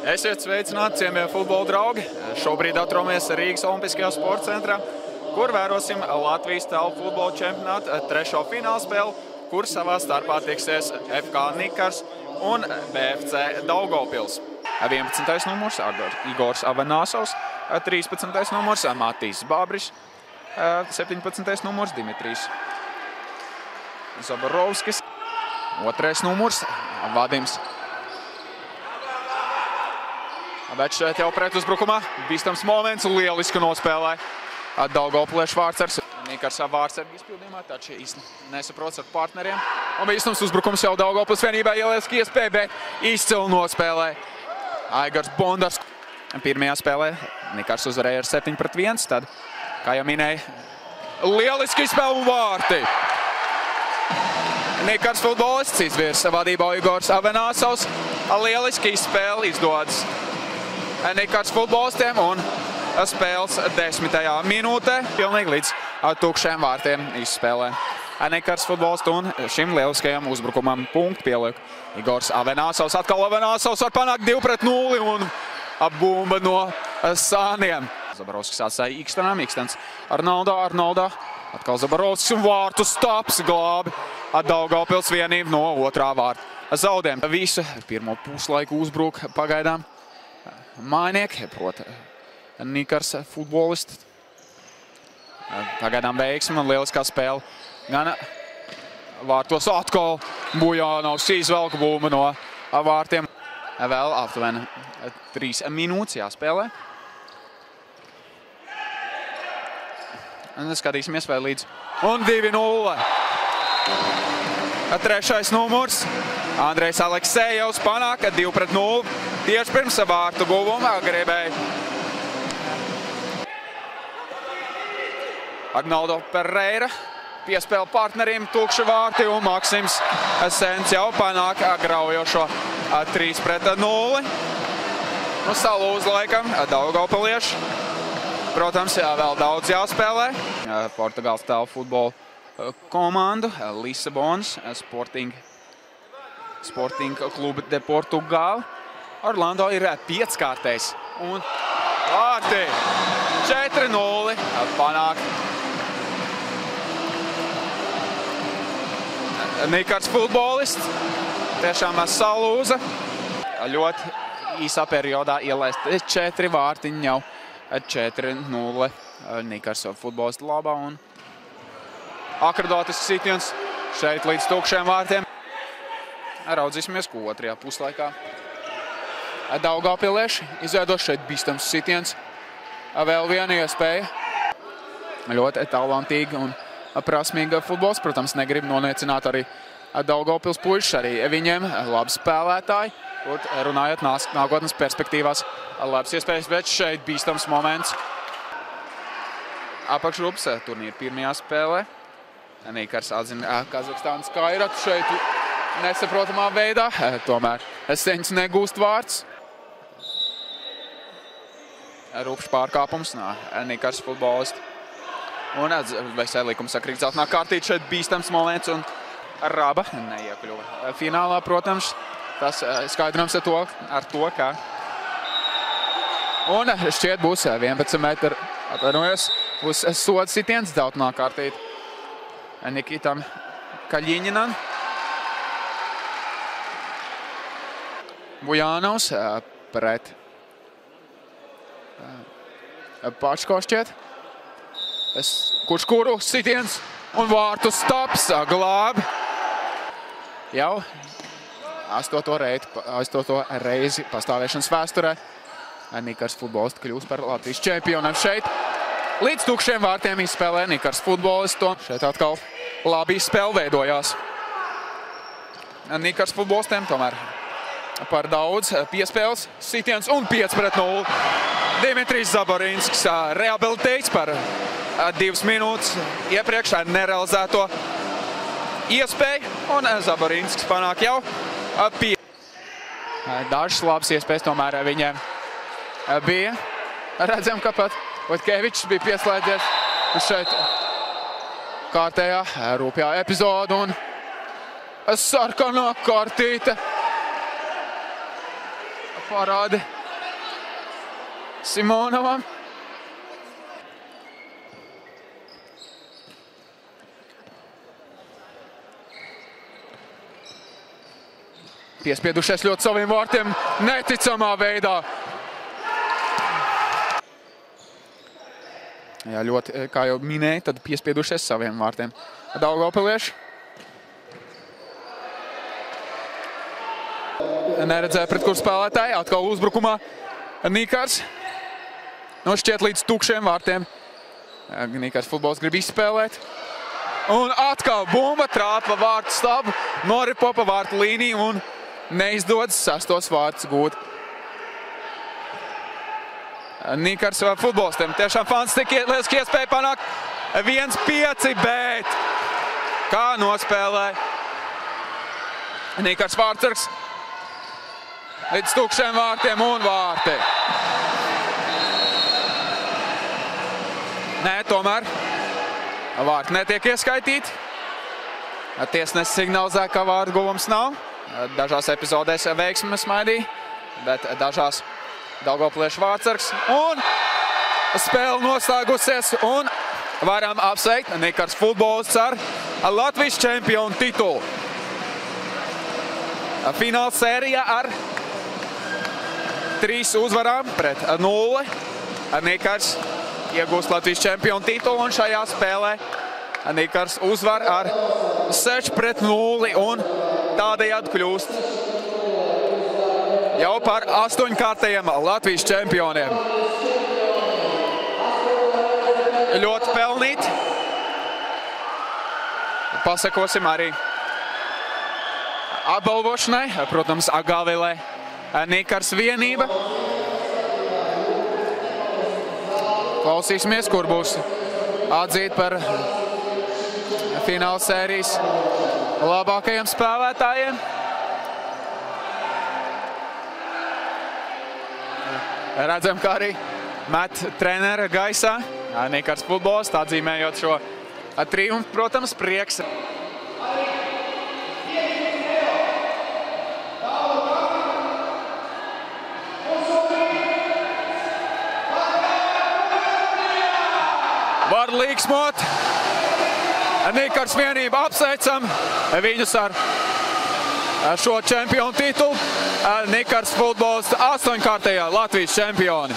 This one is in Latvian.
Esiet sveicināti, cienījamie futbola draugi! Šobrīd atrodamies Rīgas Olimpiskajā sporta centrā, kur vērosim Latvijas telpu futbola čempionāta trešo fināla spēli, kur savā starpā tiksies FK Nikars un BFC Daugavpils. 11. numurs Igors Avanasovs, 13. numurs Matīs Bābris, 17. numurs Dimitrijs Zaborovskis, 2. numurs Vadims. Bet šeit jau pretuzbrukumā bīstams moments, lieliski nospēlē Daugavpiliešu Vārtsargs. Nikars Vārtsargi izpildījumā, taču īsti nesaprots ar partneriem. Un bīstams uzbrukums jau Daugavpils vienībā ielieliski iespēja, bet izcili nospēlē Aigars Bondars. Pirmajā spēlē Nikars uzvarēja ar 7-1, tad, kā jau minēja, lieliski izspēle un vārti. Nikars futbolists izvirs vadībā Igors Avanasovs, lieliski izspēle izdodas Nikars futbolistiem un spēles 10. minūtē pilnīgi līdz tukšiem vārtiem izspēlē Nikars futbolists un šim lieliskajam uzbrukumam punktu pieliek Igors Avanasovs. Atkal Avanasovs var panākt 2-0 un bumba no sāniem. Zaborovskis atstāja Ikstenam, Ikstens Arnoldā, atkal Zaborovskis un vārtu staps glābi Daugavpils vienību no otrā vārta zaudēm. Visu pirmo puslaiku uzbruk pagaidām mājnieki, proti Nikars futbolisti. Pagaidām veiksmi un lieliskā spēle. Gan vārtos atkal Bujanovs izvelk bumbu no vārtiem. Vēl aptuveni 3 minūtes jāspēlē. Skatīsimies vēl līdz. Un 2-0. 3. numurs Andrejs Aleksejevs panāk 2-0. Tieši pirms vārtu guvuma gribēja Arnoldo Pereira piespēle partneriem tukši vārti un Maksims Sens jau panāk graujošo 3-0. Salūz laikam Daugavpilieši. Protams, vēl daudz jāspēlē. Portugāles telpu futbola komandu Lisabonas Sporting Clube de Portugal. Orlando ir 5-kārtējs un vārti 4-0 panāk Nikars futbolists. Tiešām salūza. Ļoti īsā periodā ielaist 4 vārtiņi jau 4-0 Nikars futbolistu labā un akrobatisks sitiens šeit līdz tukšiem vārtiem. Raudzīsimies, ko otrajā puslaikā Daugavpilieši izveido šeit bīstams sitiens. Vēl viena iespēja. Ļoti talantīgi un prasmīga futbols. Protams, negrib noniecināt arī Daugavpils puišus. Arī viņiem labi spēlētāji. Runājot nākotnes perspektīvās, labs iespējas, bet šeit bīstams moments. Apakšgrupas turnīra pirmajā spēlē. Nikars atzina Kazahstānas Kairatu šeit nesaprotamā veidā. Tomēr Seņs negūst vārds. Rupšs pārkāpums Nikars futbolisti. Un veselīgums sakrīt zeltnā kārtīt šeit bīstams moments un Raba neiekļuva finālā, protams. Tas skaidrums ar to, ka un šķiet būs 11 metru atvainojas, būs soda sitiens zeltnā kārtīt Nikitam Kaļiņinam. Bujanovs pret Pačko šķiet. Kurš kuru sitiens un vārtu staps glābi. Jau 8. reizi pastāvēšanas vēsturē Nikars futbolists kļūst par Latvijas čempioniem šeit. Līdz tukšiem vārtiem izspēlē Nikars futbolistu. Šeit atkal labi izspēle veidojās. Nikars futbolistiem tomēr par daudz piespēles sitiens un 5-0. Dimitrijs Zaborinskis rehabilitēts par 2 minūtes iepriekš ar nerealizēto iespēju. Un Zaborinskis panāk jau pie. Dažas labas iespējas tomēr viņiem bija. Redzam, ka pat Votkevičs bija pieslēdzies šeit kārtējā rūpjā epizodu un sarkanā kartīte parādi Simonovam. Piespiedušies ļoti saviem vārtiem neticamā veidā. Jā, ļoti, kā jau minēju, tad piespiedušies saviem vārtiem. Daugavpilieši. Neredzēja pret kur spēlētāji. Atkal uzbrukumā Nikars. Šķiet līdz tukšiem vārtiem. Nikars futbols grib izspēlēt. Un atkal bumba trāpa vārtu stabu, noripo pa vārtu līniju un neizdodas sastos vārtus gūt. Nikars futbolistiem tiešām fantastiski lieliski iespēja panākt 1-5, bet kā nospēlē Nikars Vārtsargs līdz tukšiem vārtiem un vārti. Nē, tomēr vārti netiek ieskaitīti. Tiesnesis signalizē, ka vārtu guvums nav. Dažās epizodēs veiksmes maidīja, bet dažās Daugavpiliešu Vārtsargs. Un spēle noslēgusies un varam apsveikt Nikars futbolists ar Latvijas čempionu titulu. Fināla sērija ar 3 uzvarām pret 0. Nikars iegūst Latvijas čempionu titulu un šajā spēlē Nikars uzvar ar 6-0 un tādējādi kļūst jau par 8-kārtajiem Latvijas čempioniem. Ļoti pelnīt. Pasakosim arī apbalvošanai. Protams, Agavilē Nikars vienība. Klausīsimies, kur būs atzīt par fināla sērijas labākajiem spēlētājiem. Redzam, kā arī met trenera gaisā. Nikars futbolists atzīmējot šo triumfu, protams, prieks. Var līksmot. Nikars vienība apsveicam viņus ar šo čempionu titulu. Nikars futbolists 8-kārtajā Latvijas čempioni.